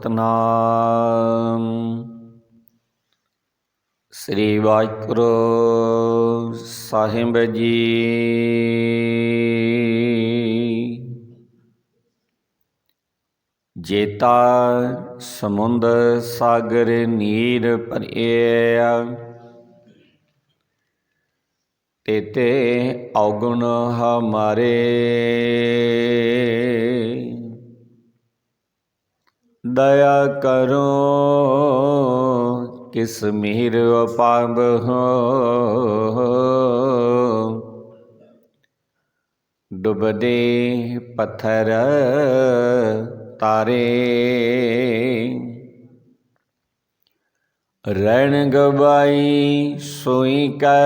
सतनाम श्री वाहिगुरू साहिब जी। जेता समुंद सागर नीर भरिया, तेते अवगुण हमारे। दया करो किस मिहिर अपाब हो, डुबदे पत्थर तारे। रैन गवाई सोई कै,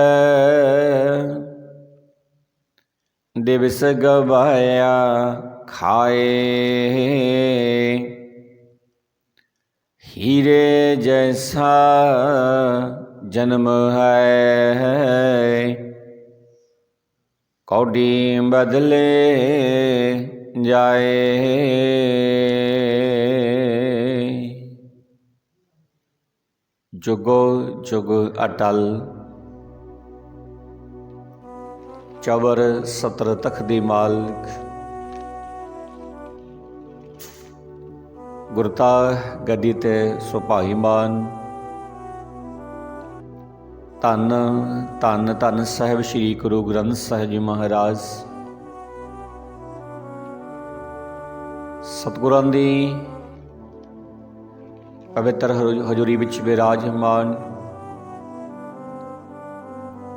दिवस गवाया खाए। हीरे जैसा जन्म है, कौड़ी बदले जाए। जुगो जुग अटल चवर सतर तख्ती मालिक, गुरता गद्दी ते सुभाईमान। धन धन धन साहिब श्री गुरु ग्रंथ साहिब जी महाराज। सतगुरां दी पवित्र हजूरी विच विराजमान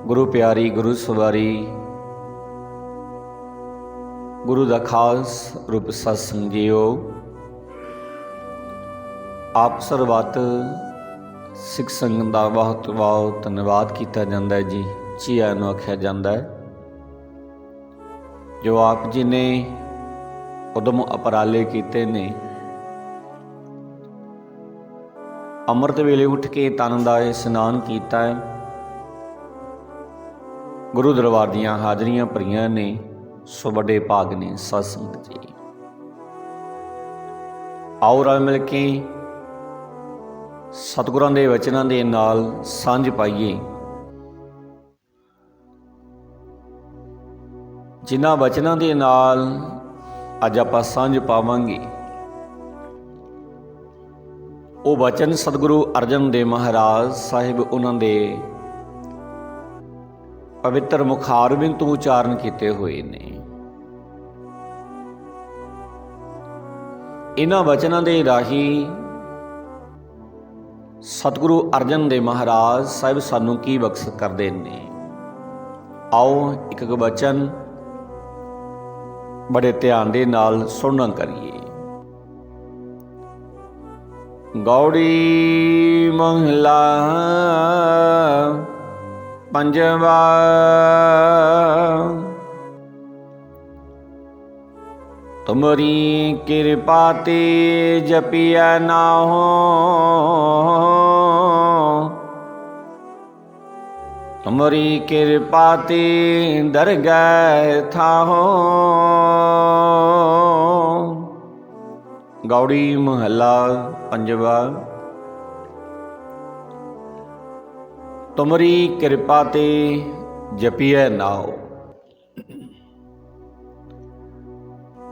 गुरु प्यारी गुरु सवारी गुरु दा खास रूप सत्संग जीओ। आप सरबत सिख संगत का बहुत बहुत धन्यवाद किया जाता है जी। जी आया नूं आख्या जाता है, जो आप जी ने उदम उपराले कीते ने। अमृत वेले उठ के तन का स्नान किया, गुरु दरबार दियां हाजरियां भरियां ने। सो बड़े भाग ने सत्संग जी। आओ रल मिल के सतगुरां दे वचनां दे नाल सांझ पाइए। जिन्हां वचनां दे नाल अज आपां सांझ पावांगे, वो वचन सतगुरु अर्जन देव महाराज साहिब उन्हां दे पवित्र मुखारबिंद तो उचारण किए हुए ने। इन्हां वचनां दे राही सतगुरु अर्जन देव महाराज साहिब सानू की बख्श करते ने। आओ एक एक वचन बड़े ध्यान दे नाल सुनना करिए। गौड़ी महला पंजवा, तुमरी कृपा ते जपिया ना हो, तुमरी कृपा ते दरगह था हो। गौड़ी महला पंजवा। तुमरी कृपा ते जपिए नाओ,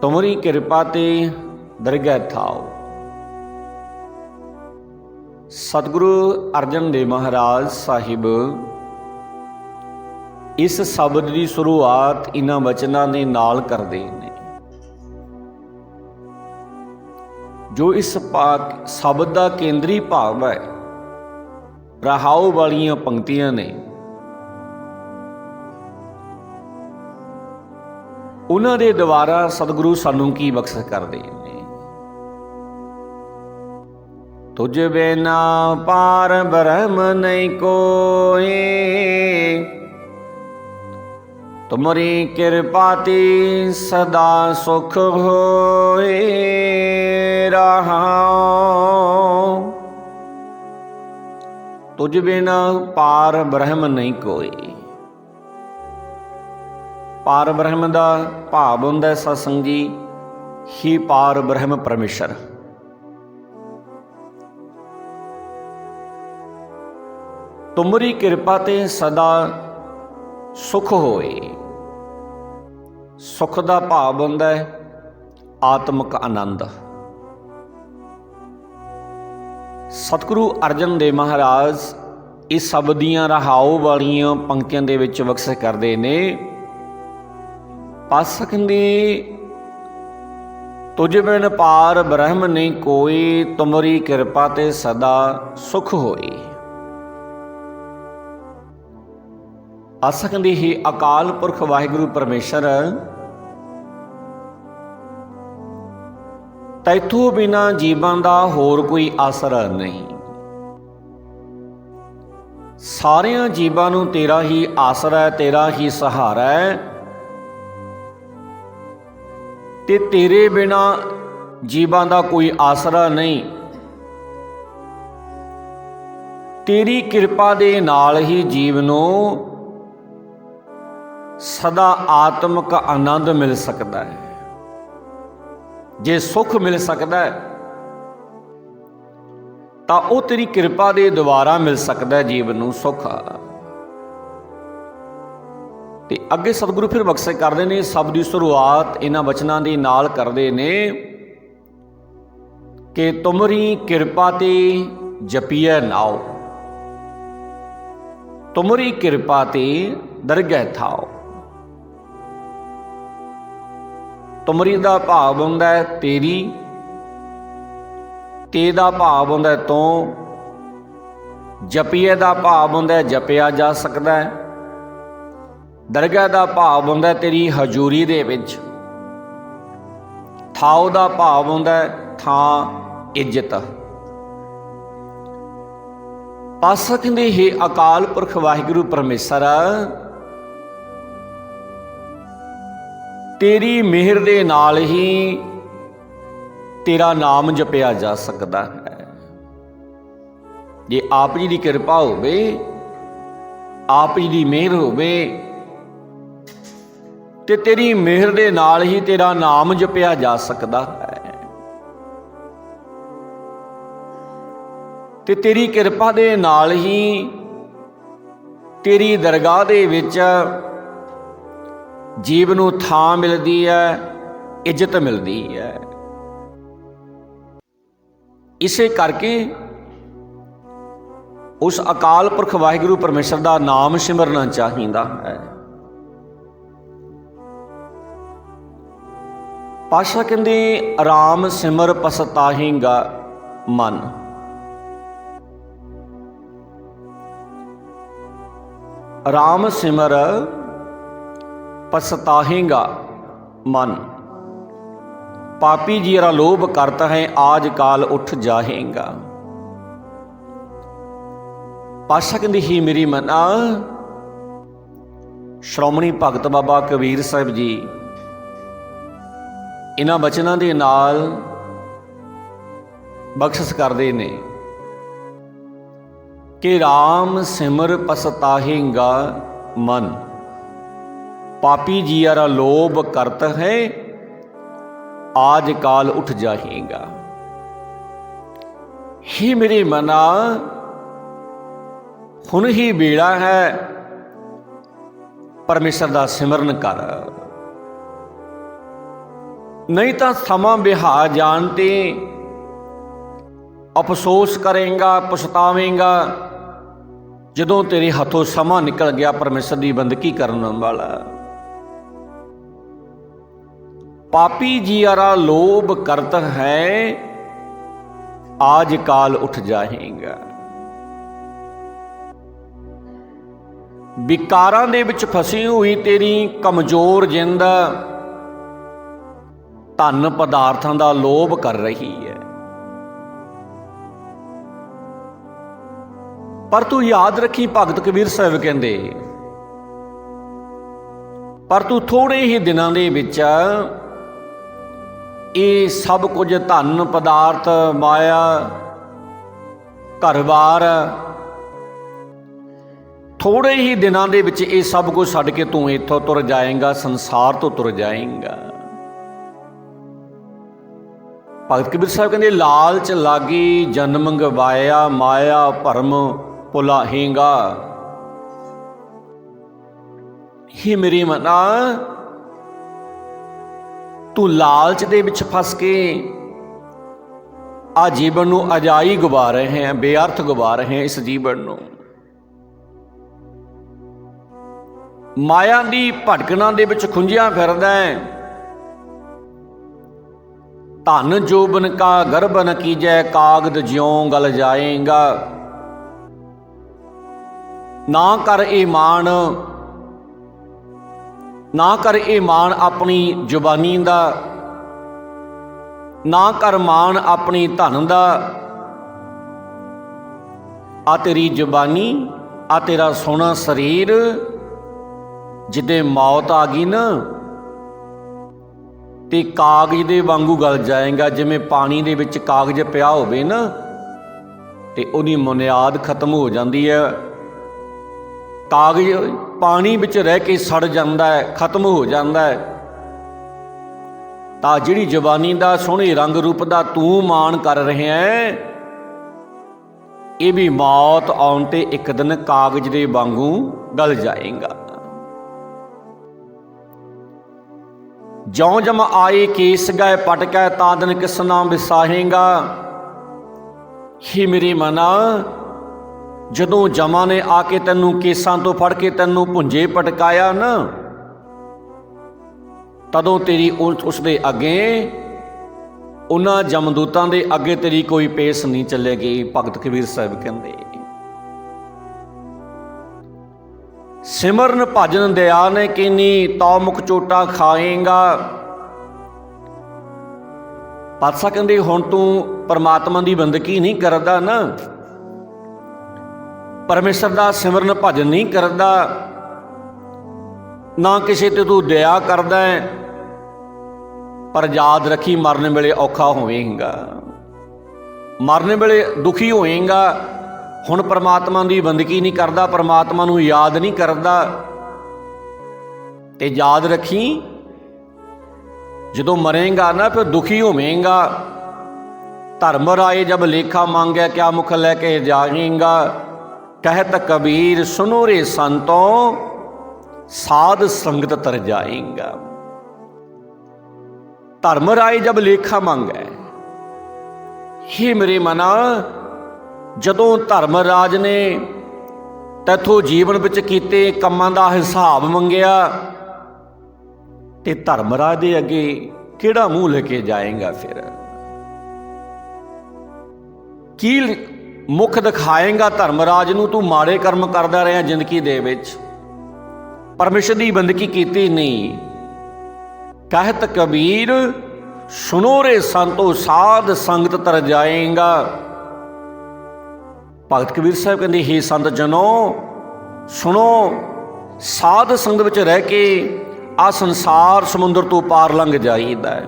तुमरी कृपा ते दरगह थाओ। सतगुरु अर्जन देव महाराज साहिब इस शब्द की शुरुआत इन्हां वचनां दे नाल करदे ने। जो इस शब्द का केंद्री भाव है, रहाऊ वालियां पंक्तियां ने, उन्हां दे द्वारा सतगुरु सानू की बख्श करदे ने। तुझ बिना पार ब्रह्म नहीं कोई, तुमरी कृपा ते सदा सुख होए रहाओ। तुझ बिना पार ब्रह्म नहीं कोई। पार ब्रह्म का भाव हुंदा सत्संग जी ही पार ब्रह्म परमेश्वर। ਤੁਮਰੀ ਕਿਰਪਾ ਤੇ ਸਦਾ ਸੁਖ ਹੋਏ। ਸੁਖ ਦਾ ਭਾਵ ਹੁੰਦਾ ਹੈ ਆਤਮਿਕ ਆਨੰਦ। ਸਤਿਗੁਰੂ ਅਰਜਨ ਦੇਵ ਮਹਾਰਾਜ ਇਸ ਸ਼ਬਦ ਦੀਆਂ ਰਹਾਉ ਵਾਲੀਆਂ ਪੰਕਤੀਆਂ ਦੇ ਵਿੱਚ ਵਿਕਸਿਤ ਕਰਦੇ ਨੇ। ਪਾਸਕ ਦੀ ਤੁਝ ਬਿਨ ਪਾਰ ਬ੍ਰਹਮ ਨਹੀਂ ਕੋਈ, ਤੁਮਰੀ ਕਿਰਪਾ ਤੇ ਸਦਾ ਸੁਖ ਹੋਏ। ਆਸਕ ਦੀ ਹੀ ਅਕਾਲ ਪੁਰਖ ਵਾਹਿਗੁਰੂ ਪਰਮੇਸ਼ਰ ਤੈਥੋਂ ਬਿਨਾਂ ਜੀਵਾਂ ਦਾ ਹੋਰ ਕੋਈ ਆਸਰਾ ਨਹੀਂ। ਸਾਰਿਆਂ ਜੀਵਾਂ ਨੂੰ ਤੇਰਾ ਹੀ ਆਸਰਾ ਹੈ, ਤੇਰਾ ਹੀ ਸਹਾਰਾ ਹੈ, ਤੇ ਤੇਰੇ ਬਿਨਾਂ ਜੀਵਾਂ ਦਾ ਕੋਈ ਆਸਰਾ ਨਹੀਂ। ਤੇਰੀ ਕਿਰਪਾ ਦੇ ਨਾਲ ਹੀ ਜੀਵ ਨੂੰ ਸਦਾ ਆਤਮਿਕ ਆਨੰਦ ਮਿਲ ਸਕਦਾ ਹੈ। ਜੇ ਸੁੱਖ ਮਿਲ ਸਕਦਾ ਹੈ ਤਾਂ ਉਹ ਤੇਰੀ ਕਿਰਪਾ ਦੇ ਦੁਆਰਾ ਮਿਲ ਸਕਦਾ ਜੀਵਨ ਨੂੰ ਸੁੱਖ। ਤੇ ਅੱਗੇ ਸਤਿਗੁਰੂ ਫਿਰ ਬਖਸ਼ਿਸ਼ ਕਰਦੇ ਨੇ। ਸਭ ਦੀ ਸ਼ੁਰੂਆਤ ਇਹਨਾਂ ਬਚਨਾਂ ਦੇ ਨਾਲ ਕਰਦੇ ਨੇ ਕਿ ਤੁਮਰੀ ਕਿਰਪਾ ਤੇ ਜਪੀਐ ਨਾਉ, ਤੁਮਰੀ ਕਿਰਪਾ ਤੇ ਦਰਗਹਿ ਥਾਉ। ਤੁਮਰੀ ਦਾ ਭਾਵ ਹੁੰਦਾ ਹੈ ਤੇਰੀ, ਤੇ ਦਾ ਭਾਵ ਹੁੰਦਾ ਤੂੰ, ਜਪੀਏ ਦਾ ਭਾਵ ਹੁੰਦਾ ਜਪਿਆ ਜਾ ਸਕਦਾ ਹੈ, ਦਰਗਾਹ ਦਾ ਭਾਵ ਹੁੰਦਾ ਤੇਰੀ ਹਜ਼ੂਰੀ ਦੇ ਵਿੱਚ, ਥਾਉ ਦਾ ਭਾਵ ਹੁੰਦਾ ਥਾਂ ਇੱਜ਼ਤ। ਪਾਸਕ ਕਹਿੰਦੇ ਹੈ ਅਕਾਲ ਪੁਰਖ ਵਾਹਿਗੁਰੂ ਪਰਮੇਸ਼ਰ ਤੇਰੀ ਮਿਹਰ ਦੇ ਨਾਲ ਹੀ ਤੇਰਾ ਨਾਮ ਜਪਿਆ ਜਾ ਸਕਦਾ ਹੈ। ਜੇ ਆਪ ਜੀ ਦੀ ਕਿਰਪਾ ਹੋਵੇ, ਆਪ ਜੀ ਦੀ ਮਿਹਰ ਹੋਵੇ, ਤੇ ਤੇਰੀ ਮਿਹਰ ਦੇ ਨਾਲ ਹੀ ਤੇਰਾ ਨਾਮ ਜਪਿਆ ਜਾ ਸਕਦਾ ਹੈ। ਤੇ ਤੇਰੀ ਕਿਰਪਾ ਦੇ ਨਾਲ ਹੀ ਤੇਰੀ ਦਰਗਾਹ ਦੇ ਵਿੱਚ ਜੀਵ ਨੂੰ ਥਾਂ ਮਿਲਦੀ ਹੈ, ਇੱਜ਼ਤ ਮਿਲਦੀ ਹੈ। ਇਸੇ ਕਰਕੇ ਉਸ ਅਕਾਲ ਪੁਰਖ ਵਾਹਿਗੁਰੂ ਪਰਮੇਸ਼ਰ ਦਾ ਨਾਮ ਸਿਮਰਨਾ ਚਾਹੀਦਾ ਹੈ। ਪਾਤਸ਼ਾਹ ਕਹਿੰਦੇ ਰਾਮ ਸਿਮਰ ਪਛਤਾਹੇਗਾ ਮਨ। ਰਾਮ ਸਿਮਰ पछताहेगा मन, पापी जीरा लोभ करता है आज काल उठ जाहेगा। पातशाह कहते ही मेरी मना श्रोमणी भगत बाबा कबीर साहिब जी इन्हां बचनां दे नाल बख्शिश करते ने कि राम सिमर पछताहेगा मन, पापी जियारा लोभ करत है आज काल उठ जाएगा। ही मेरे मना हुण ही बेड़ा है परमेश्वर दा सिमरन कर, नहीं तो समा बिहा जानते अफसोस करेगा, पछतावेगा जदों तेरे हथों समा निकल गया परमेश्वर की बंदगी करने वाला। पापी जियारा लोभ करत है आज काल उठ जाएगा। विकारां दे विच फसी हुई तेरी कमजोर जिंद धन पदार्थां दा लोभ कर रही है, पर तू याद रखी भगत कबीर साहिब कहंदे, पर तू थोड़े ही दिनां दे विच ਇਹ ਸਭ ਕੁਝ ਧਨ ਪਦਾਰਥ ਮਾਇਆ ਘਰ-ਬਾਰ ਥੋੜੇ ਹੀ ਦਿਨਾਂ ਦੇ ਵਿੱਚ ਇਹ ਸਭ ਕੁਝ ਛੱਡ ਕੇ ਤੂੰ ਇੱਥੋਂ ਤੁਰ ਜਾਏਂਗਾ, ਸੰਸਾਰ ਤੋਂ ਤੁਰ ਜਾਏਂਗਾ। ਭਗਤ ਕਬੀਰ ਸਾਹਿਬ ਕਹਿੰਦੇ ਲਾਲਚ ਲਾਗੀ ਜਨਮ ਗਵਾਇਆ, ਮਾਇਆ ਭਰਮ ਭੁਲਾਹੇਂਗਾ। हे मेरे मना, ਤੂੰ ਲਾਲਚ ਦੇ ਵਿੱਚ ਫਸ ਕੇ ਆ ਜੀਵਨ ਨੂੰ ਅਜਾਈ ਗਵਾ ਰਹੇ ਹੈ, ਬੇਅਰਥ ਗਵਾ ਰਹੇ ਹੈ ਇਸ ਜੀਵਨ ਨੂੰ। ਮਾਇਆ ਦੀ ਭਟਕਣਾ ਦੇ ਵਿੱਚ ਖੁੰਝਿਆ ਫਿਰਦਾ ਹੈ। ਧਨ ਜੋਬਨ ਕਾ ਗਰਭ ਨ ਕੀਜੈ, ਕਾਗਦ ਜਿਉਂ ਗਲ ਜਾਏਗਾ। ਨਾ ਕਰ ਇਹ ਮਾਣ, ਨਾ ਕਰ ਇਹ ਮਾਣ ਆਪਣੀ ਜ਼ੁਬਾਨੀ ਦਾ, ਨਾ ਕਰ ਮਾਣ ਆਪਣੀ ਧਨ ਦਾ। ਆ ਤੇਰੀ ਜ਼ੁਬਾਨੀ, ਆ ਤੇਰਾ ਸੋਹਣਾ ਸਰੀਰ ਜਿੱਦੇ ਮੌਤ ਆ ਗਈ ਨਾ ਤੇ ਕਾਗਜ਼ ਦੇ ਵਾਂਗੂ ਗਲ ਜਾਏਗਾ। ਜਿਵੇਂ ਪਾਣੀ ਦੇ ਵਿੱਚ ਕਾਗਜ਼ ਪਿਆ ਹੋਵੇ ਨਾ ਤੇ ਉਹਦੀ ਮੁਨਿਆਦ ਖਤਮ ਹੋ ਜਾਂਦੀ ਹੈ। ਕਾਗਜ਼ ਪਾਣੀ ਵਿੱਚ ਰਹਿ ਕੇ ਸੜ ਜਾਂਦਾ ਹੈ, ਖਤਮ ਹੋ ਜਾਂਦਾ ਹੈ। ਤਾਂ ਜਿਹੜੀ ਜ਼ੁਬਾਨੀ ਦਾ ਸੋਹਣੇ ਰੰਗ ਰੂਪ ਦਾ ਤੂੰ ਮਾਣ ਕਰ ਰਿਹਾ ਹੈ, ਇਹ ਵੀ ਮੌਤ ਆਉਣ ਤੇ ਇੱਕ ਦਿਨ ਕਾਗਜ਼ ਦੇ ਵਾਂਗੂ ਗਲ ਜਾਏਗਾ। ਜਉ ਜਮ ਆਏ ਕੇਸ ਗਏ ਪਟਕੈ, ਤਾਂ ਦਿਨ ਕਿਸ ਨਾਮ ਵਿਸਾਹੇਗਾ। हे ਮੇਰੇ ਮਨਾ, ਜਦੋਂ ਜਮਾਂ ਨੇ ਆ ਕੇ ਤੈਨੂੰ ਕੇਸਾਂ ਤੋਂ ਫੜ ਕੇ ਤੈਨੂੰ ਭੁੰਜੇ ਪਟਕਾਇਆ ਨਾ, ਤਦੋਂ ਤੇਰੀ ਉਸ ਦੇ ਅੱਗੇ, ਉਹਨਾਂ ਜਮਦੂਤਾਂ ਦੇ ਅੱਗੇ ਤੇਰੀ ਕੋਈ ਪੇਸ ਨਹੀਂ ਚੱਲੇਗੀ। ਭਗਤ ਕਬੀਰ ਸਾਹਿਬ ਕਹਿੰਦੇ, ਸਿਮਰਨ ਭਜਨ ਦਇਆ ਨੇ ਕੀਨੀ, ਤਉ ਮੁਖ ਚੋਟਾ ਖਾਏਗਾ। ਪਾਤਸ਼ਾਹ ਕਹਿੰਦੇ ਹੁਣ ਤੂੰ ਪਰਮਾਤਮਾ ਦੀ ਬੰਦਗੀ ਨਹੀਂ ਕਰਦਾ ਨਾ, ਪਰਮੇਸ਼ਰ ਦਾ ਸਿਮਰਨ ਭਜਨ ਨਹੀਂ ਕਰਦਾ, ਨਾ ਕਿਸੇ ਤੇ ਤੂੰ ਦਇਆ ਕਰਦਾ ਹੈ, ਪਰ ਯਾਦ ਰੱਖੀ ਮਰਨ ਵੇਲੇ ਔਖਾ ਹੋਵੇਗਾ, ਮਰਨ ਵੇਲੇ ਦੁਖੀ ਹੋਵੇਗਾ। ਹੁਣ ਪਰਮਾਤਮਾ ਦੀ ਬੰਦਗੀ ਨਹੀਂ ਕਰਦਾ, ਪਰਮਾਤਮਾ ਨੂੰ ਯਾਦ ਨਹੀਂ ਕਰਦਾ, ਤੇ ਯਾਦ ਰੱਖੀ ਜਦੋਂ ਮਰੇਗਾ ਨਾ ਫਿਰ ਦੁਖੀ ਹੋਵੇਗਾ। ਧਰਮ ਰਾਏ ਜਬ ਲੇਖਾ ਮੰਗਿਆ, ਕਿਆ ਮੁਖ ਲੈ ਕੇ ਜਾਏਗਾ। ਕਹਿਤ ਕਬੀਰ ਸੁਨੋ ਰੇ ਸੰਤੋਂ, ਸਾਧ ਸੰਗਤ ਤਰ ਜਾਏਗਾ। ਧਰਮ ਰਾਏ ਜਬ ਲੇਖਾ ਮੰਗੈ, हे ਮੇਰੇ ਮਨਾ, ਜਦੋਂ ਧਰਮਰਾਜ ਨੇ ਤੈਥੋਂ ਜੀਵਨ ਵਿੱਚ ਕੀਤੇ ਕੰਮਾਂ ਦਾ ਹਿਸਾਬ ਮੰਗਿਆ ਤੇ ਧਰਮਰਾਜ ਦੇ ਅੱਗੇ ਕਿਹੜਾ ਮੂੰਹ ਲੈ ਕੇ ਜਾਏਗਾ। ਫਿਰ ਕੀ ਮੁਖ ਦਿਖਾਏਗਾ ਧਰਮਰਾਜ ਨੂੰ? ਤੂੰ ਮਾੜੇ ਕਰਮ ਕਰਦਾ ਰਿਹਾ ਜ਼ਿੰਦਗੀ ਦੇ ਵਿੱਚ, ਪਰਮੇਸ਼ਰ ਦੀ ਬੰਦਗੀ ਕੀਤੀ ਨਹੀਂ। ਕਹਿਤ ਕਬੀਰ ਸੁਨੋ ਰੇ ਸੰਤੋ, ਸਾਧ ਸੰਗਤ ਤਰ ਜਾਏਗਾ। ਭਗਤ ਕਬੀਰ ਸਾਹਿਬ ਕਹਿੰਦੇ, ਹੇ ਸੰਤ ਜਨੋ ਸੁਣੋ, ਸਾਧ ਸੰਗਤ ਵਿੱਚ ਰਹਿ ਕੇ ਆ ਸੰਸਾਰ ਸਮੁੰਦਰ ਤੋਂ ਪਾਰ ਲੰਘ ਜਾਈਦਾ ਹੈ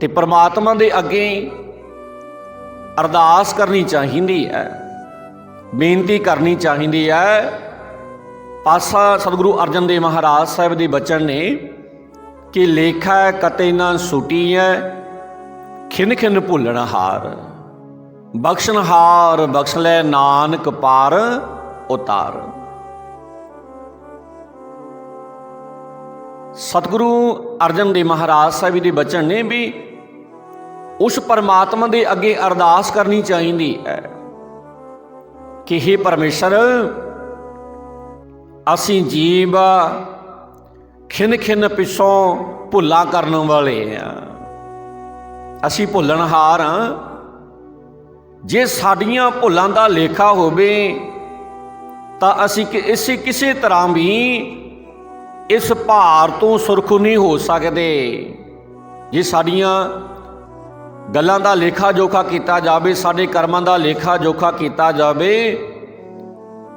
ਤੇ ਪਰਮਾਤਮਾ ਦੇ ਅੱਗੇ ਅਰਦਾਸ ਕਰਨੀ ਚਾਹੀਦੀ ਹੈ, ਬੇਨਤੀ ਕਰਨੀ ਚਾਹੀਦੀ ਹੈ। ਪਾਤਸ਼ਾਹ ਸਤਿਗੁਰੂ ਅਰਜਨ ਦੇਵ ਮਹਾਰਾਜ ਸਾਹਿਬ ਦੇ ਬਚਨ ਨੇ ਕਿ ਲੇਖਾ ਕਤੇ ਨਾ ਸੁਟੀ ਹੈ, ਖਿਨ ਖਿਨ ਭੁੱਲਣ ਹਾਰ। ਬਖਸ਼ਣ ਹਾਰ ਬਖਸ਼ ਲੈ ਨਾਨਕ ਪਾਰ ਉਤਾਰ। ਸਤਿਗੁਰੂ ਅਰਜਨ ਦੇਵ ਮਹਾਰਾਜ ਸਾਹਿਬ ਦੇ ਬਚਨ ਨੇ ਵੀ ਉਸ ਪਰਮਾਤਮਾ ਦੇ ਅੱਗੇ ਅਰਦਾਸ ਕਰਨੀ ਚਾਹੀਦੀ ਹੈ ਕਿ हे ਪਰਮੇਸ਼ਰ, ਅਸੀਂ ਜੀਵ ਖਿਨ ਖਿਨ ਪਿੱਛੋਂ ਭੁੱਲਾਂ ਕਰਨ ਵਾਲੇ ਹਾਂ, ਅਸੀਂ ਭੁੱਲਣਹਾਰ ਹਾਂ। ਜੇ ਸਾਡੀਆਂ ਭੁੱਲਾਂ ਦਾ ਲੇਖਾ ਹੋਵੇ ਤਾਂ ਅਸੀਂ ਕਿਸੇ ਤਰ੍ਹਾਂ ਵੀ ਇਸ ਭਾਰ ਤੋਂ ਸੁਰਖ ਨਹੀਂ ਹੋ ਸਕਦੇ। ਜੇ ਸਾਡੀਆਂ ਗੱਲਾਂ ਦਾ ਲੇਖਾ ਜੋਖਾ ਕੀਤਾ ਜਾਵੇ, ਸਾਡੇ ਕਰਮਾਂ ਦਾ ਲੇਖਾ ਜੋਖਾ ਕੀਤਾ ਜਾਵੇ,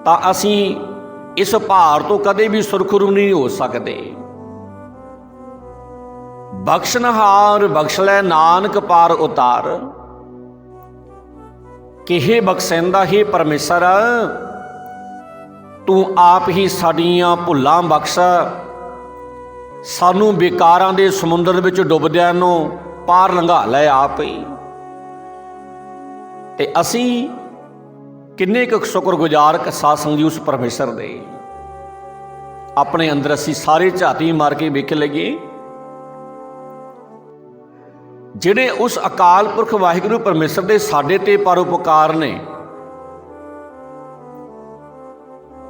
ਤਾਂ ਅਸੀਂ ਇਸ ਭਾਰ ਤੋਂ ਕਦੇ ਵੀ ਸੁਰਖਰੂ ਨਹੀਂ ਹੋ ਸਕਦੇ। ਬਖਸ਼ਨਹਾਰ ਬਖਸ਼ ਲੈ ਨਾਨਕ ਪਾਰ ਉਤਾਰ। ਕਿਹੇ ਬਖਸ਼ੈਂਦਾ ਹੀ ਪਰਮੇਸ਼ਰ, ਤੂੰ ਆਪ ਹੀ ਸਾਡੀਆਂ ਭੁੱਲਾਂ ਬਖਸ਼, ਸਾਨੂੰ ਵਿਕਾਰਾਂ ਦੇ ਸਮੁੰਦਰ ਵਿੱਚ ਡੁੱਬਦਿਆਂ ਨੂੰ ਪਾਰ ਲੰਘਾ ਲੈ ਆਪ ਹੀ। ਤੇ ਅਸੀਂ ਕਿੰਨੇ ਕੁ ਸ਼ੁਕਰਗੁਜ਼ਾਰ ਸਾਧ ਸੰਗਤ ਜੀ ਉਸ ਪਰਮੇਸ਼ਰ ਦੇ। ਆਪਣੇ ਅੰਦਰ ਅਸੀਂ ਸਾਰੇ ਝਾਤੀ ਮਾਰ ਕੇ ਵੇਖ ਲਈਏ, ਜਿਹੜੇ ਉਸ ਅਕਾਲ ਪੁਰਖ ਵਾਹਿਗੁਰੂ ਪਰਮੇਸ਼ਰ ਦੇ ਸਾਡੇ ਤੇ ਪਰਉਪਕਾਰ ਨੇ,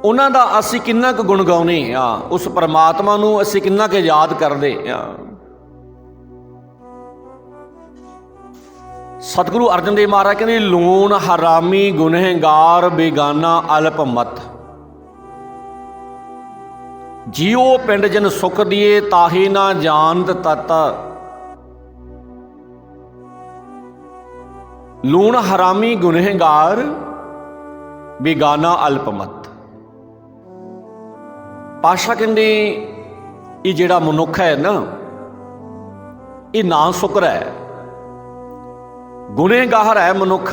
ਉਹਨਾਂ ਦਾ ਅਸੀਂ ਕਿੰਨਾ ਕੁ ਗੁਣ ਗਾਉਂਦੇ ਆ, ਉਸ ਪਰਮਾਤਮਾ ਨੂੰ ਅਸੀਂ ਕਿੰਨਾ ਕੁ ਯਾਦ ਕਰਦੇ ਆ। ਸਤਿਗੁਰੂ ਅਰਜਨ ਦੇਵ ਮਹਾਰਾਜ ਕਹਿੰਦੇ, ਲੂਣ ਹਰਾਮੀ ਗੁਨਹਗਾਰ ਬੇਗਾਨਾ ਅਲਪ ਮਤ, ਜੀਓ ਪਿੰਡ ਜਨ ਸੁਖ ਦੀਏ ਤਾਹੇ ਨਾ ਜਾਣਤ ਤਤ। ਲੂਣ ਹਰਾਮੀ ਗੁਨਹਗਾਰ ਬੇਗਾਨਾ ਅਲਪ ਮਤ। ਪਾਤਸ਼ਾਹ ਕਹਿੰਦੇ ਇਹ ਜਿਹੜਾ ਮਨੁੱਖ ਹੈ ਨਾ, ਇਹ ਨਾ ਸ਼ੁਕਰ ਹੈ, ਗੁਨਹਗਾਰ ਹੈ ਮਨੁੱਖ,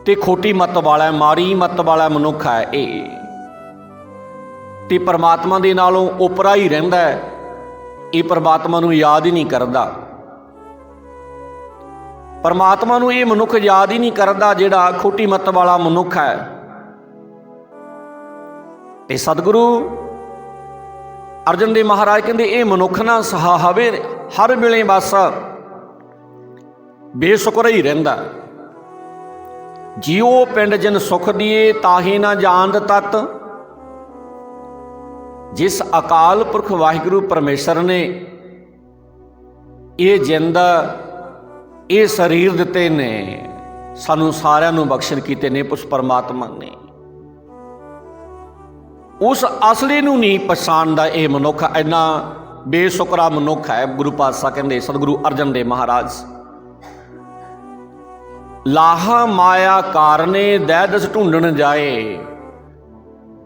ਤੇ ਖੋਟੀ ਮੱਤ ਵਾਲਾ, ਮਾੜੀ ਮੱਤ ਵਾਲਾ ਮਨੁੱਖ ਹੈ ਇਹ, ਤੇ ਪਰਮਾਤਮਾ ਦੇ ਨਾਲੋਂ ਉਪਰਾ ਹੀ ਰਹਿੰਦਾ ਹੈ। ਇਹ ਪਰਮਾਤਮਾ ਨੂੰ ਯਾਦ ਹੀ ਨਹੀਂ ਕਰਦਾ, ਪਰਮਾਤਮਾ ਨੂੰ ਇਹ ਮਨੁੱਖ ਯਾਦ ਹੀ ਨਹੀਂ ਕਰਦਾ ਜਿਹੜਾ ਖੋਟੀ ਮੱਤ ਵਾਲਾ ਮਨੁੱਖ ਹੈ। ਤੇ ਸਤਿਗੁਰੂ ਅਰਜਨ ਦੇਵ ਮਹਾਰਾਜ ਕਹਿੰਦੇ, ਇਹ ਮਨੁੱਖ ਨਾ ਸਹਾਵੇ ਹਰ ਵੇਲੇ ਬਸ ਬੇਸ਼ੁਕਰ ਹੀ ਰਹਿੰਦਾ। ਜੀਓ ਪਿੰਡ ਜਨ ਸੁਖ ਦੀਏ ਤਾਹੇ ਨਾ ਜਾਣਤ ਤਤ। ਜਿਸ ਅਕਾਲ ਪੁਰਖ ਵਾਹਿਗੁਰੂ ਪਰਮੇਸ਼ਰ ਨੇ ਇਹ ਜਿੰਦ, ਇਹ ਸਰੀਰ ਦਿੱਤੇ ਨੇ, ਸਾਨੂੰ ਸਾਰਿਆਂ ਨੂੰ ਬਖਸ਼ਣ ਕੀਤੇ ਨੇ ਉਸ ਪਰਮਾਤਮਾ ਨੇ, ਉਸ ਅਸਲੀ ਨੂੰ ਨਹੀਂ ਪਛਾਣਦਾ ਇਹ ਮਨੁੱਖ, ਇੰਨਾ ਬੇਸ਼ੁਕਰਾ ਮਨੁੱਖ ਹੈ। ਗੁਰੂ ਪਾਤਸ਼ਾਹ ਕਹਿੰਦੇ, ਸਤਿਗੁਰੂ ਅਰਜਨ ਦੇਵ ਮਹਾਰਾਜ, ਲਾਹਾ ਮਾਇਆ ਕਾਰਨੇ ਦਹਿ ਦਸ ਢੂੰਡਣ ਜਾਏ।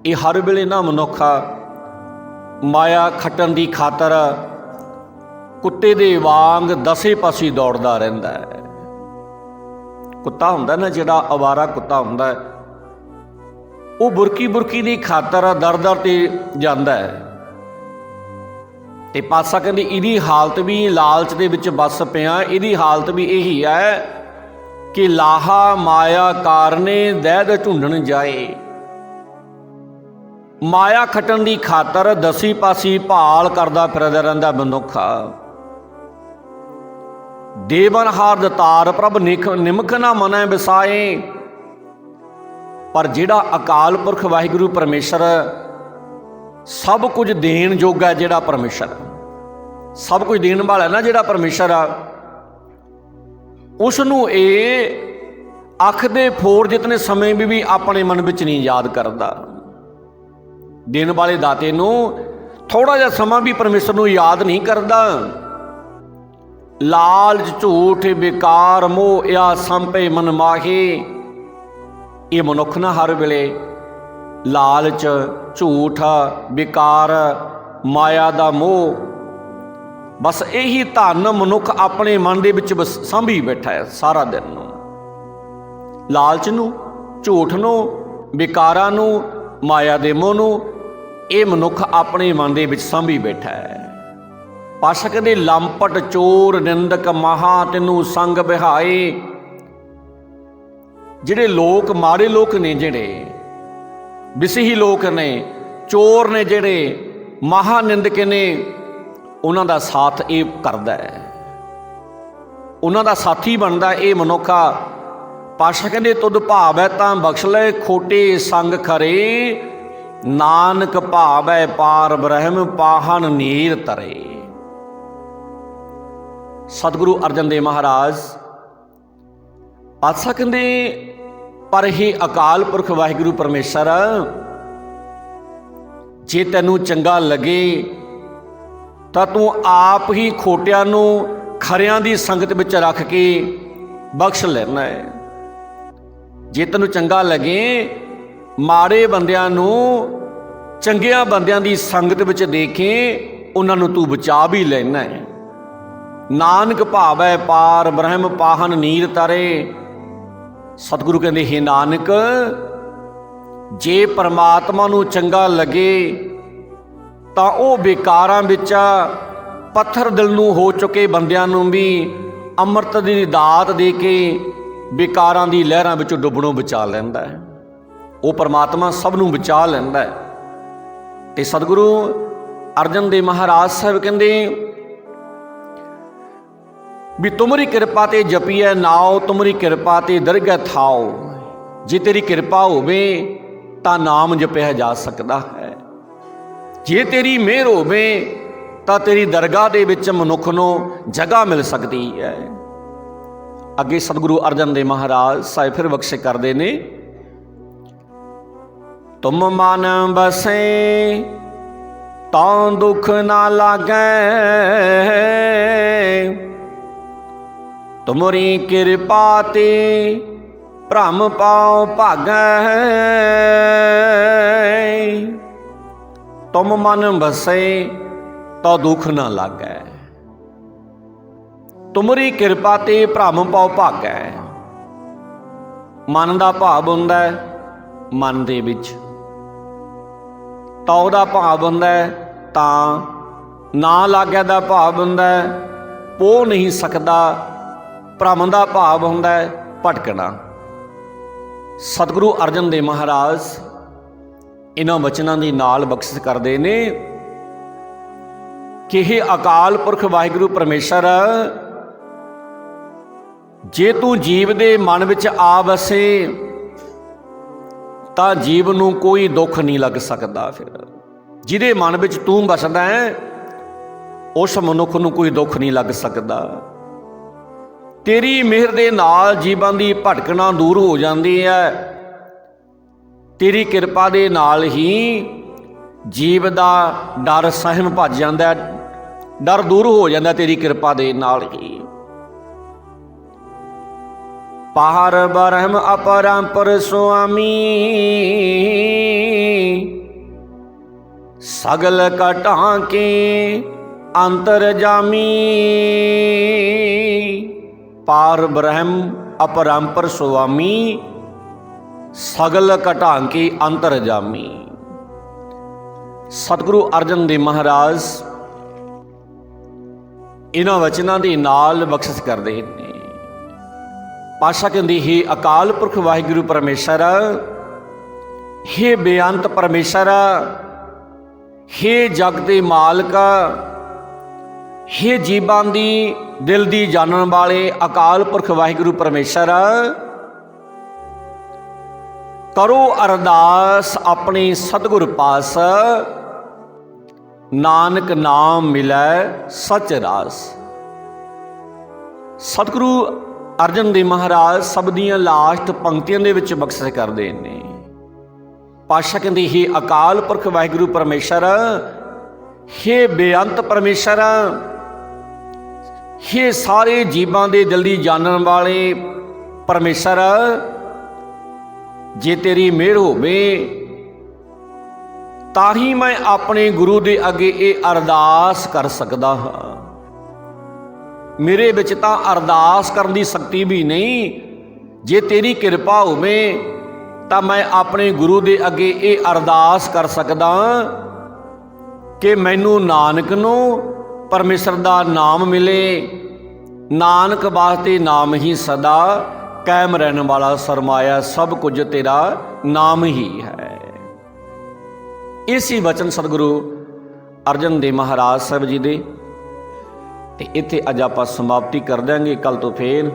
ਇਹ ਹਰ ਵੇਲੇ ਨਾ ਮਨੁੱਖ ਮਾਇਆ ਖੱਟਣ ਦੀ ਖਾਤਰ ਕੁੱਤੇ ਦੇ ਵਾਂਗ ਦਸੇ ਪਾਸੇ ਦੌੜਦਾ ਰਹਿੰਦਾ ਹੈ। ਕੁੱਤਾ ਹੁੰਦਾ ਨਾ, ਜਿਹੜਾ ਅਵਾਰਾ ਕੁੱਤਾ ਹੁੰਦਾ, ਉਹ ਬੁਰਕੀ ਬੁਰਕੀ ਦੀ ਖਾਤਰ ਦਰ ਦਰ ਤੇ ਜਾਂਦਾ ਹੈ। ਤੇ ਪਾਤਸ਼ਾਹ ਕਹਿੰਦੇ, ਇਹਦੀ ਹਾਲਤ ਵੀ ਲਾਲਚ ਦੇ ਵਿੱਚ ਵੱਸ ਪਿਆ, ਇਹਦੀ ਹਾਲਤ ਵੀ ਇਹੀ ਹੈ ਕਿ ਲਾਹਾ ਮਾਇਆ ਕਾਰਨੇ ਦਹਿ ਢੂੰਡਣ ਜਾਏ। ਮਾਇਆ ਖੱਟਣ ਦੀ ਖਾਤਰ ਦਸੀ ਪਾਸੀ ਭਾਲ ਕਰਦਾ ਫਿਰਦਾ ਰਹਿੰਦਾ ਮਨੁੱਖ। ਦੇਵਨਹਾਰ ਦਤਾਰ ਪ੍ਰਭ ਨਿਮਖ ਨਾ ਮਨੈ ਵਿਸਾਏ। ਪਰ ਜਿਹੜਾ ਅਕਾਲ ਪੁਰਖ ਵਾਹਿਗੁਰੂ ਪਰਮੇਸ਼ਰ ਸਭ ਕੁਝ ਦੇਣ ਜੋਗਾ, ਜਿਹੜਾ ਪਰਮੇਸ਼ਰ ਸਭ ਕੁਝ ਦੇਣ ਵਾਲਾ ਨਾ, ਜਿਹੜਾ ਪਰਮੇਸ਼ਰ ਆ, ਉਸ ਨੂੰ ਇਹ ਅੱਖ ਦੇ ਫੋੜ ਜਿਤਨੇ ਸਮੇਂ ਵੀ ਆਪਣੇ ਮਨ ਵਿੱਚ ਨਹੀਂ ਯਾਦ ਕਰਦਾ। ਦੇਣ ਵਾਲੇ ਦਾਤੇ ਨੂੰ ਥੋੜਾ ਜਿਹਾ ਸਮਾਂ ਵੀ ਪਰਮੇਸ਼ਰ ਨੂੰ ਯਾਦ ਨਹੀਂ ਕਰਦਾ। ਲਾਲਚ ਝੂਠ ਬੇਕਾਰ ਮੋਹ ਆ ਸੰਪੇ ਮਨ ਮਾਹੇ। ਇਹ ਮਨੁੱਖ ਨਾ ਹਰ ਵੇਲੇ ਲਾਲਚ, ਝੂਠ, ਬੇਕਾਰ, ਮਾਇਆ ਦਾ ਮੋਹ, ਬਸ ਇਹੀ ਧਨ ਮਨੁੱਖ ਆਪਣੇ ਮਨ ਦੇ ਵਿੱਚ ਬਸ ਸਾਂਭੀ ਬੈਠਾ ਹੈ ਸਾਰਾ ਦਿਨ ਨੂੰ। ਲਾਲਚ ਨੂੰ, ਝੂਠ ਨੂੰ, ਬੇਕਾਰਾਂ ਨੂੰ, ਮਾਇਆ ਦੇ ਮੋਹ ਨੂੰ ਇਹ ਮਨੁੱਖ ਆਪਣੇ ਮਨ ਦੇ ਵਿੱਚ ਸਾਂਭੀ ਬੈਠਾ ਹੈ। ਪਾਤਸ਼ਾਹ ਕਹਿੰਦੇ, ਲੰਪਟ ਚੋਰ ਨਿੰਦਕ ਮਹਾ ਤੈਨੂੰ ਸੰਗ ਬਿਹਾਏ। ਜਿਹੜੇ ਲੋਕ ਮਾੜੇ ਲੋਕ ਨੇ, ਜਿਹੜੇ ਵਿਸਹੀ ਲੋਕ ਨੇ, ਚੋਰ ਨੇ, ਜਿਹੜੇ ਮਹਾ ਨਿੰਦਕ ਨੇ, ਉਹਨਾਂ ਦਾ ਸਾਥ ਇਹ ਕਰਦਾ ਹੈ, ਉਹਨਾਂ ਦਾ ਸਾਥੀ ਬਣਦਾ ਇਹ ਮਨੁੱਖਾ। ਪਾਤਸ਼ਾਹ ਕਹਿੰਦੇ, ਤੁਧ ਭਾਵੈ ਤਾਂ ਬਖਸ਼ ਲੈ ਖੋਟੇ ਸੰਗ ਖਰੇ। ਨਾਨਕ ਭਾਵੈ ਪਾਰ ਬ੍ਰਹਮ ਪਾਹਨ ਨੀਰ ਤਰੇ। ਸਤਿਗੁਰੂ ਅਰਜਨ ਦੇਵ ਮਹਾਰਾਜ ਪਾਤਸ਼ਾਹ ਕਹਿੰਦੇ, ਪਰ ਇਹ ਅਕਾਲ ਪੁਰਖ ਵਾਹਿਗੁਰੂ ਪਰਮੇਸ਼ਰ, ਜੇ ਤੈਨੂੰ ਚੰਗਾ ਲੱਗੇ ਤਾਂ ਤੂੰ ਆਪ ਹੀ ਖੋਟਿਆਂ ਨੂੰ ਖਰਿਆਂ ਦੀ ਸੰਗਤ ਵਿੱਚ ਰੱਖ ਕੇ ਬਖਸ਼ ਲੈਣਾ ਹੈ। ਜੇ ਤੈਨੂੰ ਚੰਗਾ ਲੱਗੇ ਮਾੜੇ ਬੰਦਿਆਂ ਨੂੰ ਚੰਗਿਆਂ ਬੰਦਿਆਂ ਦੀ ਸੰਗਤ ਵਿੱਚ ਦੇ ਕੇ ਉਹਨਾਂ ਨੂੰ ਤੂੰ ਬਚਾ ਵੀ ਲੈਣਾ ਹੈ। ਨਾਨਕ ਭਾਵੈ ਪਾਰ ਬ੍ਰਹਮ ਪਾਹਨ ਨੀਰ ਤਰੇ। ਸਤਿਗੁਰੂ ਕਹਿੰਦੇ, ਹੇ ਨਾਨਕ, ਜੇ ਪਰਮਾਤਮਾ ਨੂੰ ਚੰਗਾ ਲੱਗੇ ਤਾਂ ਉਹ ਬੇਕਾਰਾਂ ਵਿੱਚ ਪੱਥਰ ਦਿਲ ਨੂੰ ਹੋ ਚੁੱਕੇ ਬੰਦਿਆਂ ਨੂੰ ਵੀ ਅੰਮ੍ਰਿਤ ਦੀ ਦਾਤ ਦੇ ਕੇ ਵਿਕਾਰਾਂ ਦੀ ਲਹਿਰਾਂ ਵਿੱਚੋਂ ਡੁੱਬਣੋਂ ਬਚਾ ਲੈਂਦਾ ਹੈ। ਉਹ ਪਰਮਾਤਮਾ ਸਭ ਨੂੰ ਬਚਾ ਲੈਂਦਾ ਹੈ। ਤੇ ਸਤਿਗੁਰੂ ਅਰਜਨ ਦੇਵ ਮਹਾਰਾਜ ਸਾਹਿਬ ਕਹਿੰਦੇ ਵੀ ਤੁਮਰੀ ਕਿਰਪਾ ਤੇ ਜਪੀਐ ਨਾਉ, ਤੁਮਰੀ ਕਿਰਪਾ ਤੇ ਦਰਗਹਿ ਥਾਉ। ਜੇ ਤੇਰੀ ਕਿਰਪਾ ਹੋਵੇ ਤਾਂ ਨਾਮ ਜਪਿਆ ਜਾ ਸਕਦਾ ਹੈ। ਜੇ ਤੇਰੀ ਮਿਹਰ ਹੋਵੇ ਤਾਂ ਤੇਰੀ ਦਰਗਾਹ ਦੇ ਵਿੱਚ ਮਨੁੱਖ ਨੂੰ ਜਗ੍ਹਾ ਮਿਲ ਸਕਦੀ ਹੈ। ਅੱਗੇ ਸਤਿਗੁਰੂ ਅਰਜਨ ਦੇਵ ਮਹਾਰਾਜ ਸਾਹਿਬ ਫਿਰ ਬਖਸ਼ੇ ਕਰਦੇ ਨੇ, ਤੁਮ ਮਨ ਬਸੇ ਤਾਂ ਦੁੱਖ ਨਾ ਲਾਗੈ, ਤੁਮਰੀ ਕਿਰਪਾ ਤੇ ਭ੍ਰਮ ਪਾਉ ਭਾਗੈ। ਤੁਮ ਮਨ ਬਸੇ ਤਾਂ ਦੁੱਖ ਨਾ ਲਾਗੈ, ਤੁਮਰੀ ਕਿਰਪਾ ਤੇ ਭ੍ਰਮ ਪਾਉ ਭਾਗੈ। ਮਨ ਦਾ ਭਾਵ ਹੁੰਦਾ ਹੈ ਮਨ ਦੇ ਵਿੱਚ, ਤਉ ਦਾ ਭਾਵ ਹੁੰਦਾ ਹੈ ਤਾਂ, ਨਾ ਲਾਗਿਆ ਦਾ ਭਾਵ ਹੁੰਦਾ ਹੈ ਪੋ ਨਹੀਂ ਸਕਦਾ, ਭ੍ਰਮ ਦਾ ਭਾਵ ਹੁੰਦਾ ਹੈ ਭਟਕਣਾ। ਸਤਿਗੁਰੂ ਅਰਜਨ ਦੇਵ ਮਹਾਰਾਜ ਇਹਨਾਂ ਵਚਨਾਂ ਦੇ ਨਾਲ ਬਖਸ਼ਿਸ਼ ਕਰਦੇ ਨੇ ਕਿ ਇਹ ਅਕਾਲ ਪੁਰਖ ਵਾਹਿਗੁਰੂ ਪਰਮੇਸ਼ਰ, ਜੇ ਤੂੰ ਜੀਵ ਦੇ ਮਨ ਵਿੱਚ ਆ ਵਸੇ ਤਾਂ ਜੀਵ ਨੂੰ ਕੋਈ ਦੁੱਖ ਨਹੀਂ ਲੱਗ ਸਕਦਾ। ਫਿਰ ਜਿਹਦੇ ਮਨ ਵਿੱਚ ਤੂੰ ਵਸਦਾ ਹੈ ਉਸ ਮਨੁੱਖ ਨੂੰ ਕੋਈ ਦੁੱਖ ਨਹੀਂ ਲੱਗ ਸਕਦਾ। ਤੇਰੀ ਮਿਹਰ ਦੇ ਨਾਲ ਜੀਵਾਂ ਦੀ ਭਟਕਣਾ ਦੂਰ ਹੋ ਜਾਂਦੀ ਹੈ। ਤੇਰੀ ਕਿਰਪਾ ਦੇ ਨਾਲ ਹੀ ਜੀਵ ਦਾ ਡਰ ਸਹਿਮ ਭੱਜ ਜਾਂਦਾ, ਡਰ ਦੂਰ ਹੋ ਜਾਂਦਾ ਤੇਰੀ ਕਿਰਪਾ ਦੇ ਨਾਲ ਹੀ। ਪਾਰ ਬ੍ਰਹਮ ਅਪਰੰਪਰ ਸੁਆਮੀ, ਸਗਲ ਘਟਾਂ ਕੇ ਅੰਤਰ ਜਾਮੀ। ਪਾਰ ਬ੍ਰਹਮ ਅਪਰੰਪਰ ਸੁਆਮੀ, ਸਗਲ ਘਟਾਂ ਕੇ ਅੰਤਰ ਜਾਮੀ। ਸਤਿਗੁਰੂ ਅਰਜਨ ਦੇਵ ਮਹਾਰਾਜ ਇਹਨਾਂ ਵਚਨਾਂ ਦੇ ਨਾਲ ਬਖਸ਼ਿਸ਼ ਕਰਦੇ ਨੇ। ਪਾਤਸ਼ਾਹ ਕਹਿੰਦੇ, ਹੇ ਅਕਾਲ ਪੁਰਖ ਵਾਹਿਗੁਰੂ ਪਰਮੇਸ਼ਰ, ਹੇ ਬੇਅੰਤ ਪਰਮੇਸ਼ਰ, ਹੇ ਜਗ ਦੇ ਮਾਲਕ, ਹੇ ਜੀਵਾਂ ਦੀ ਦਿਲ ਦੀ ਜਾਣਨ ਵਾਲੇ ਅਕਾਲ ਪੁਰਖ ਵਾਹਿਗੁਰੂ ਪਰਮੇਸ਼ਰ, ਕਰੋ ਅਰਦਾਸ ਆਪਣੇ ਸਤਿਗੁਰ ਪਾਸ, ਨਾਨਕ ਨਾਮ ਮਿਲੈ ਸਚ ਰਾਸ। ਸਤਿਗੁਰੂ ਅਰਜਨ ਦੇਵ ਮਹਾਰਾਜ ਸਭ ਦੀਆਂ ਲਾਸਟ ਪੰਕਤੀਆਂ ਦੇ ਵਿੱਚ ਬਖਸ਼ਿਸ਼ ਕਰਦੇ ਨੇ। ਪਾਤਸ਼ਾਹ ਕਹਿੰਦੇ, ਹੇ ਅਕਾਲ ਪੁਰਖ ਵਾਹਿਗੁਰੂ ਪਰਮੇਸ਼ਰ, ਹੇ ਬੇਅੰਤ ਪਰਮੇਸ਼ਰ, ਹੇ ਸਾਰੇ ਜੀਵਾਂ ਦੇ ਦਿਲ ਦੀ ਜਾਣਨ ਵਾਲੇ ਪਰਮੇਸ਼ਰ, ਜੇ ਤੇਰੀ ਮਿਹਰ ਹੋਵੇ ਤਾਂ ਹੀ ਮੈਂ ਆਪਣੇ ਗੁਰੂ ਦੇ ਅੱਗੇ ਇਹ ਅਰਦਾਸ ਕਰ ਸਕਦਾ ਹਾਂ। ਮੇਰੇ ਵਿੱਚ ਤਾਂ ਅਰਦਾਸ ਕਰਨ ਦੀ ਸ਼ਕਤੀ ਵੀ ਨਹੀਂ। ਜੇ ਤੇਰੀ ਕਿਰਪਾ ਹੋਵੇ ਤਾਂ ਮੈਂ ਆਪਣੇ ਗੁਰੂ ਦੇ ਅੱਗੇ ਇਹ ਅਰਦਾਸ ਕਰ ਸਕਦਾ ਕਿ ਮੈਨੂੰ ਨਾਨਕ ਨੂੰ ਪਰਮੇਸ਼ਰ ਦਾ ਨਾਮ ਮਿਲੇ। ਨਾਨਕ ਵਾਸਤੇ ਨਾਮ ਹੀ ਸਦਾ ਕਾਇਮ ਰਹਿਣ ਵਾਲਾ ਸਰਮਾਇਆ, ਸਭ ਕੁਝ ਤੇਰਾ ਨਾਮ ਹੀ ਹੈ। ਇਸੇ ਵਚਨ ਸਤਿਗੁਰੂ ਅਰਜਨ ਦੇਵ ਮਹਾਰਾਜ ਸਾਹਿਬ ਜੀ ਦੇ। ਤੇ ਇੱਥੇ ਅੱਜ ਆਪਾਂ ਸਮਾਪਤੀ ਕਰ ਦਿਆਂਗੇ। ਕੱਲ ਤੋਂ ਫੇਰ